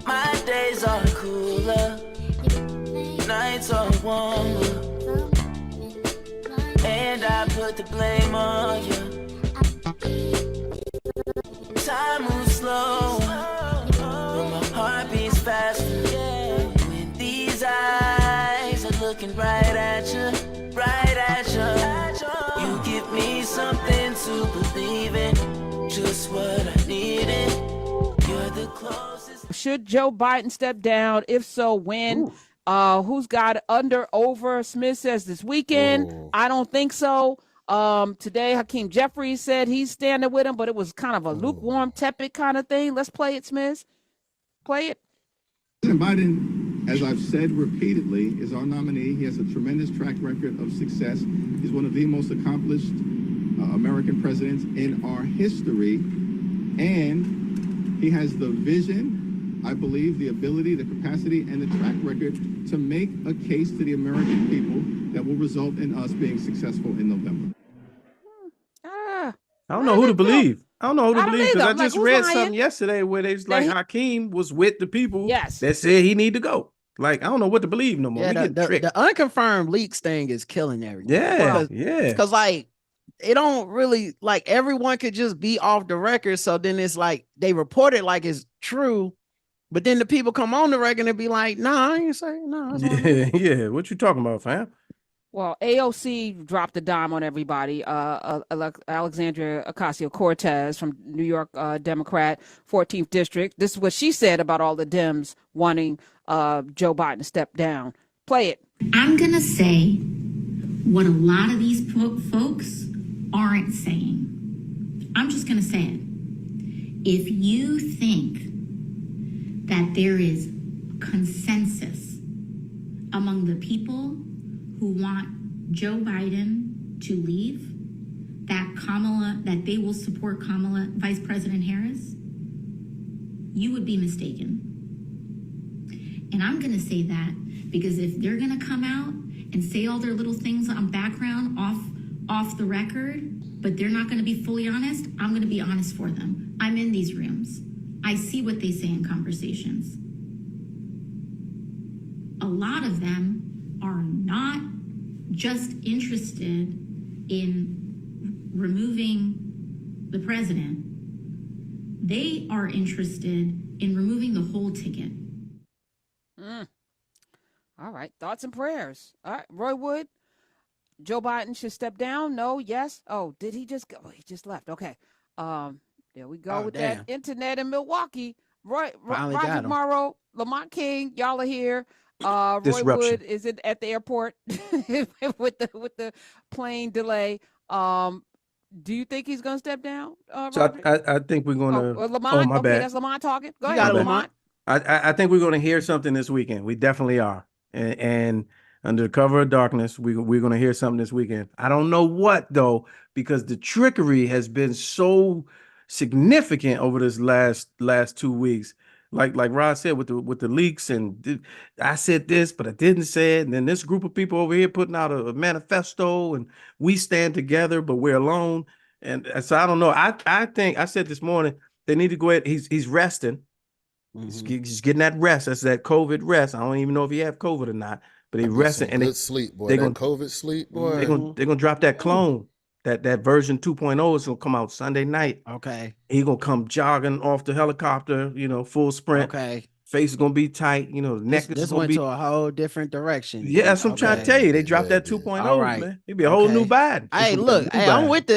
My days are cooler, nights are warmer, and I put the blame on you. Time moves slow, but my heart beats faster. When these eyes are looking right at you, right at you. You give me something to believe in, just what I needed. You're the closest. Should Joe Biden step down? If so, when? Who's got it under, over? Smith says this weekend. Ooh. I don't think so. Today, Hakeem Jeffries said he's standing with him, but it was kind of a lukewarm, tepid kind of thing. Let's play it, Smith. Play it. President Biden, as I've said repeatedly, is our nominee. He has a tremendous track record of success. He's one of the most accomplished American presidents in our history. And he has the vision, I believe, the ability, the capacity, and the track record to make a case to the American people that will result in us being successful in November. I don't know who to believe. I don't know who to believe, because I just read lying? something yesterday where they was like Hakeem was with the people that said he need to go. Like, I don't know what to believe no more. Yeah, the unconfirmed leaks thing is killing everything. Yeah, because like it don't really, like, everyone could just be off the record. So then it's like they report it like it's true, but then the people come on the record and be like, "Nah, I ain't saying no." Yeah. What you talking about, fam? Well, AOC dropped a dime on everybody. Alexandria Ocasio-Cortez from New York Democrat, 14th District. This is what she said about all the Dems wanting Joe Biden to step down. Play it. I'm going to say what a lot of these folks aren't saying. I'm just going to say it. If you think that there is consensus among the people who want Joe Biden to leave, that they will support Kamala, Vice President Harris, you would be mistaken. And I'm going to say that because if they're going to come out and say all their little things on background off the record, but they're not going to be fully honest, I'm going to be honest for them. I'm in these rooms. I see what they say in conversations. A lot of them are not just interested in removing the president. They are interested in removing the whole ticket. All right. Thoughts and prayers. All right. Roy Wood, Joe Biden should step down. No, yes. Oh, did he just go? Oh, he just left. Okay. There we go with that internet in Milwaukee. Roger Morrow, Lamont King, y'all are here. Roy Wood is at the airport with the plane delay. Do you think he's going to step down? So I think we're going to. Lamont. My bad. That's Lamont talking. Go ahead, Lamont. I think we're going to hear something this weekend. We definitely are. And under the cover of darkness, we're going to hear something this weekend. I don't know what, though, because the trickery has been so significant over this last 2 weeks. Like Rod said, with the leaks, and I said this, but I didn't say it. And then this group of people over here putting out a manifesto, and we stand together, but we're alone. And so I don't know. I think I said this morning, they need to go ahead. He's resting. He's getting that rest. That's that COVID rest. I don't even know if he have COVID or not, but he's resting. And good sleep, boy. They're gonna COVID sleep, boy. They're gonna drop that clone. That version 2.0 is gonna come out Sunday night. Okay. He gonna come jogging off the helicopter, full sprint. Okay. Face is gonna be tight, the neck this is gonna went to a whole different direction. Yeah, that's what I'm trying to tell you. They dropped that 2.0, man. It'd be a whole new Biden. Hey, look, I'm with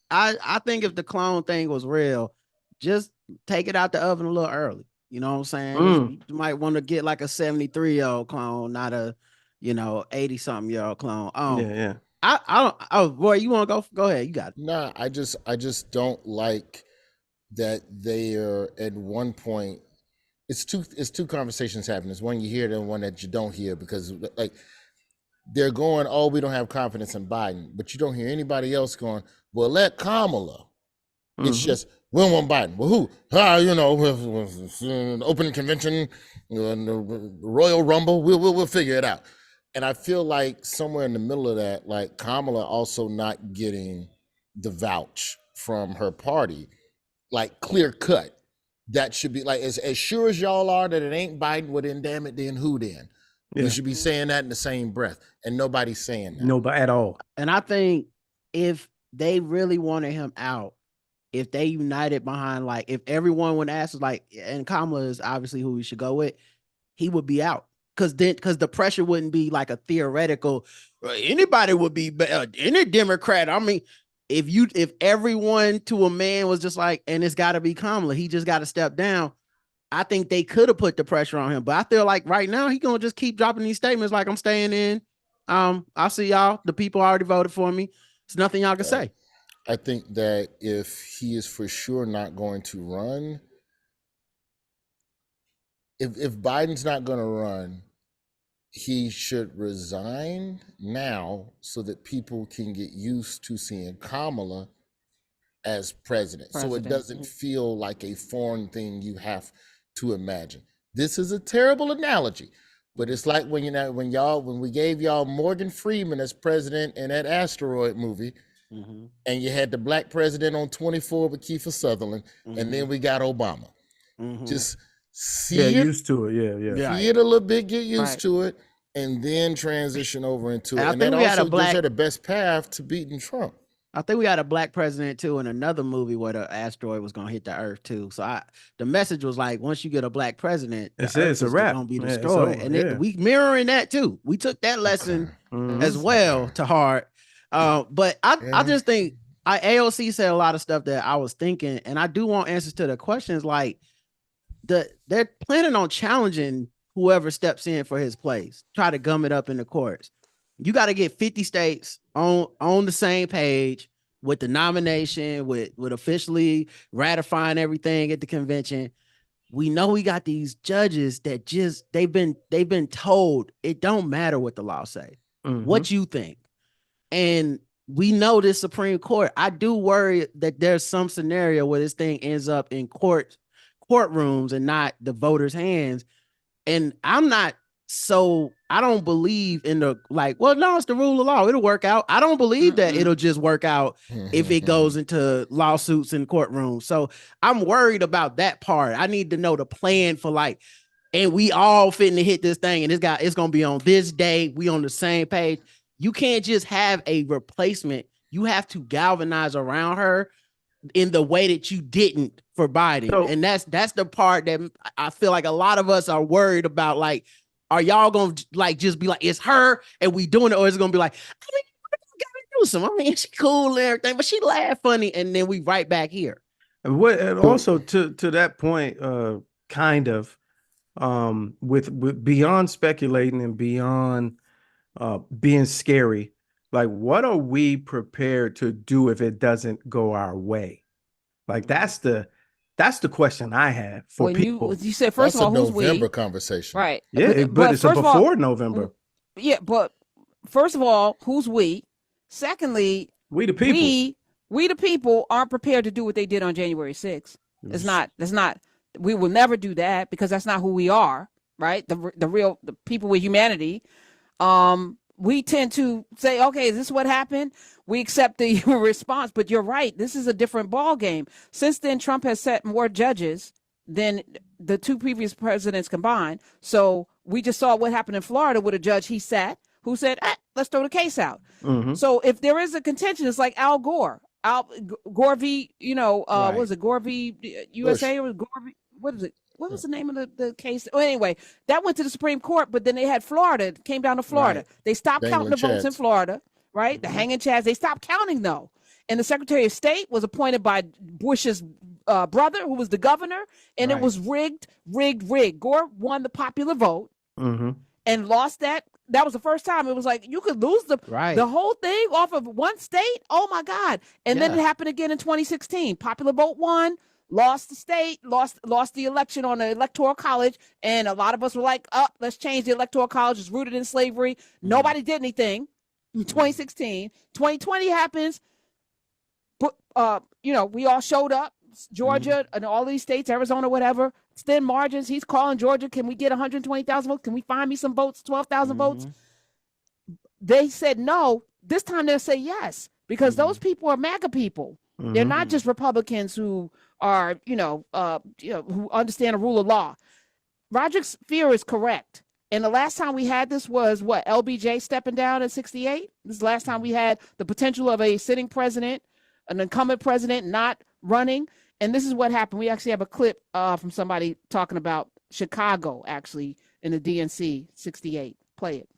I think if the clone thing was real, just take it out the oven a little early. You know what I'm saying? You might want to get like a 73-year-old clone, not a 80-something-year-old clone. Yeah. I don't. Oh, boy, you want to go? Go ahead. You got it. Nah, I just don't like that they are at one point. It's two conversations happening. There's one you hear and one that you don't hear, because like they're going, oh, we don't have confidence in Biden, but you don't hear anybody else going, well, let Kamala. It's just, we don't want Biden. Well, who? Opening convention, the Royal Rumble. We'll figure it out. And I feel like somewhere in the middle of that, like Kamala also not getting the vouch from her party, like clear cut. that should be like, as sure as y'all are that it ain't Biden, well then damn it, then who then? Yeah. We should be saying that in the same breath, and nobody's saying that. Nobody at all. And I think if they really wanted him out, if they united behind, like, if everyone would ask, like, and Kamala is obviously who we should go with, he would be out. Because the pressure wouldn't be like a theoretical, anybody would be any Democrat. I mean, if everyone to a man was just like, and it's got to be Kamala, he just got to step down. I think they could have put the pressure on him, but I feel like right now he gonna just keep dropping these statements like, I'm staying in. I'll see y'all. The people already voted for me. There's nothing y'all can say. I think that if he is for sure not going to run, if Biden's not going to run, he should resign now so that people can get used to seeing Kamala as president. So it doesn't feel like a foreign thing you have to imagine. This is a terrible analogy, but it's like when we gave y'all Morgan Freeman as president in that asteroid movie, and you had the black president on 24 with Kiefer Sutherland, and then we got Obama. Just see used to it. Yeah. See it a little bit, get used to it, and then transition over into it. And that we had also gives her the best path to beating Trump. I think we had a black president too in another movie where the asteroid was gonna hit the earth too. So the message was like, once you get a black president, it's a wrap. Gonna be destroyed. We mirroring that too. We took that lesson as well to heart. But I just think AOC said a lot of stuff that I was thinking, and I do want answers to the questions. Like they're planning on challenging whoever steps in for his place, try to gum it up in the courts. You got to get 50 states on the same page with the nomination, with officially ratifying everything at the convention. We know we got these judges that they've been told it don't matter what the law say. What you think? And we know this Supreme Court. I do worry that there's some scenario where this thing ends up in courtrooms and not the voters' hands. And I don't believe in the no, it's the rule of law. It'll work out. I don't believe that it'll just work out if it goes into lawsuits in courtrooms. So I'm worried about that part. I need to know the plan for and we all fitting to hit this thing, and it's gonna be on this day. We on the same page. You can't just have a replacement. You have to galvanize around her in the way that you didn't for Biden. So, and that's the part that I feel like a lot of us are worried about. Are y'all gonna just be like, it's her and we doing it, or is it gonna be like, I mean, we gotta do something. I mean, she cool and everything, but she laugh funny, and then we right back here. And also to that point, kind of with beyond speculating and beyond being scary, what are we prepared to do if it doesn't go our way? That's the question I have for people. You said first of all, who's November conversation, right? Yeah, but it's before November. Yeah, but first of all, who's we? Secondly, we the people. We the people aren't prepared to do what they did on January 6th. It's not. We will never do that because that's not who we are, right? The people with humanity. We tend to say, okay, is this what happened? We accept the response, but you're right. This is a different ball game. Since then, Trump has set more judges than the two previous presidents combined. So we just saw what happened in Florida with a judge he sat who said, let's throw the case out. So if there is a contention, it's like Al Gore. Gore v. What was it? Gore v. USA or Gore v. What is it? What was the name of the case? Well, anyway, that went to the Supreme Court, but then they had Florida. It came down to Florida. Right. They stopped counting the votes in Florida, right? The hanging chads. They stopped counting, though. And the Secretary of State was appointed by Bush's brother, who was the governor, and it was rigged. Gore won the popular vote and lost that. That was the first time it was like you could lose the whole thing off of one state. Oh, my God. And then it happened again in 2016. Popular vote won. Lost the state, lost the election on the Electoral College, and a lot of us were like, let's change the Electoral College. It's rooted in slavery. Nobody did anything in 2016. 2020 happens. But, we all showed up, Georgia and all these states, Arizona, whatever, thin margins. He's calling Georgia. Can we get 120,000 votes? Can we find me some votes, 12,000 votes? They said no. This time they'll say yes, because those people are MAGA people. They're not just Republicans who are, who understand the rule of law. Roderick's fear is correct. And the last time we had this was what? LBJ stepping down at 68? This is the last time we had the potential of a sitting president, an incumbent president not running. And this is what happened. We actually have a clip from somebody talking about Chicago, actually, in the DNC 68. Play it.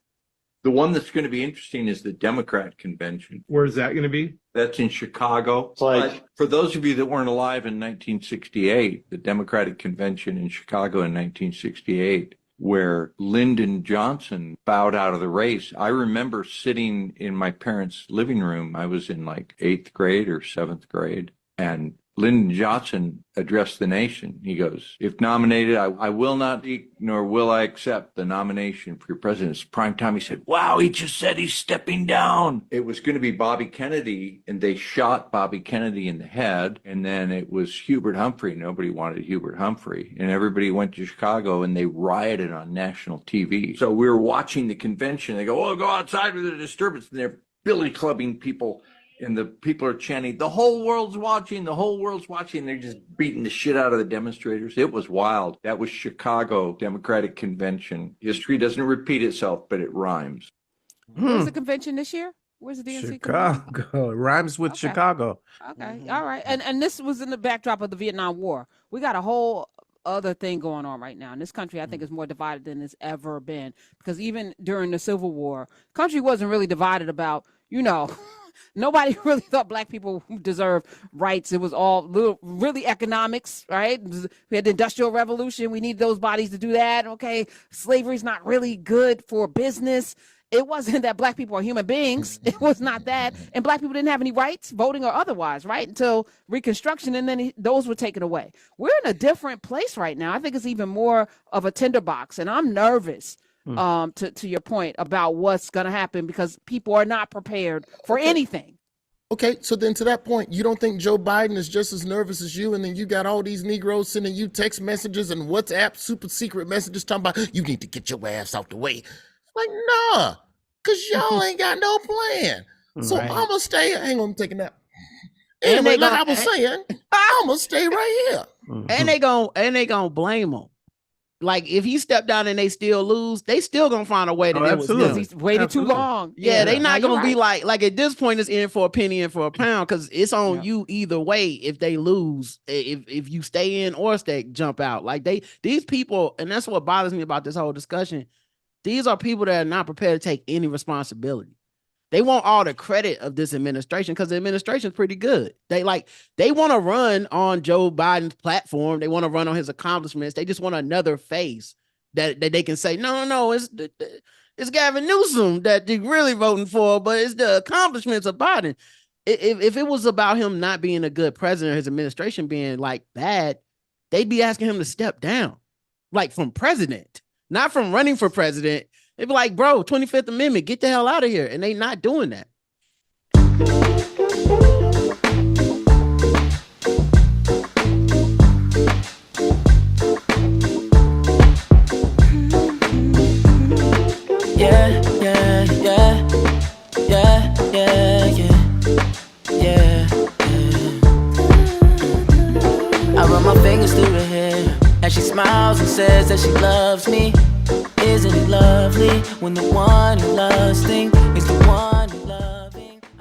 The one that's going to be interesting is the Democrat convention. Where's that going to be? That's in Chicago. Like, for those of you that weren't alive in 1968, the Democratic convention in Chicago in 1968, where Lyndon Johnson bowed out of the race. I remember sitting in my parents' living room. I was in like 8th grade or 7th grade, and Lyndon Johnson addressed the nation. He goes, if nominated, I will not nor will I accept the nomination for your president. It's prime time. He said, wow, he just said he's stepping down. It was going to be Bobby Kennedy, and they shot Bobby Kennedy in the head. And then it was Hubert Humphrey. Nobody wanted Hubert Humphrey. And everybody went to Chicago, and they rioted on national TV. So we were watching the convention. They go, oh, go outside with a disturbance. And they're billy clubbing people. And the people are chanting, the whole world's watching, the whole world's watching. They're just beating the shit out of the demonstrators. It was wild. That was Chicago Democratic Convention. History doesn't repeat itself, but it rhymes. Where's the convention this year? Where's the DNC Chicago. convention? It rhymes with Chicago. Okay. All right. And this was in the backdrop of the Vietnam War. We got a whole other thing going on right now. In this country, I think is more divided than it's ever been. Because even during the Civil War, country wasn't really divided about, nobody really thought black people deserved rights. It was all really economics, right? We had the Industrial Revolution. We need those bodies to do that. Okay. Slavery's not really good for business. It wasn't that black people are human beings. It was not that. And black people didn't have any rights, voting or otherwise, right? Until Reconstruction. And then those were taken away. We're in a different place right now. I think it's even more of a tinderbox. And I'm nervous. To your point about what's going to happen because people are not prepared for anything. Okay, so then to that point, you don't think Joe Biden is just as nervous as you, and then you got all these Negroes sending you text messages and WhatsApp super secret messages talking about you need to get your ass out the way. Like, nah, because y'all ain't got no plan. So I'm going to stay. Hang on, I'm taking that. Anyway, like I was saying, I'm going to stay right here. And they gonna blame him. Like if he stepped down and they still lose, they still gonna find a way to absolutely. He's waited too long. Yeah, they not gonna be like at this point it's in for a penny in for a pound because it's on you either way if they lose, if you stay in or jump out. Like these people, and that's what bothers me about this whole discussion. These are people that are not prepared to take any responsibility. They want all the credit of this administration because the administration is pretty good. They want to run on Joe Biden's platform. They want to run on his accomplishments. They just want another face that they can say, no, it's Gavin Newsom that they're really voting for, but it's the accomplishments of Biden. If it was about him not being a good president, his administration being like bad, they'd be asking him to step down, like from president, not from running for president. They'd be like, bro, 25th Amendment, get the hell out of here. And they not doing that. Yeah. I run my fingers through her hair as she smiles and says that she loves me. Isn't it lovely when the one who loves things is the one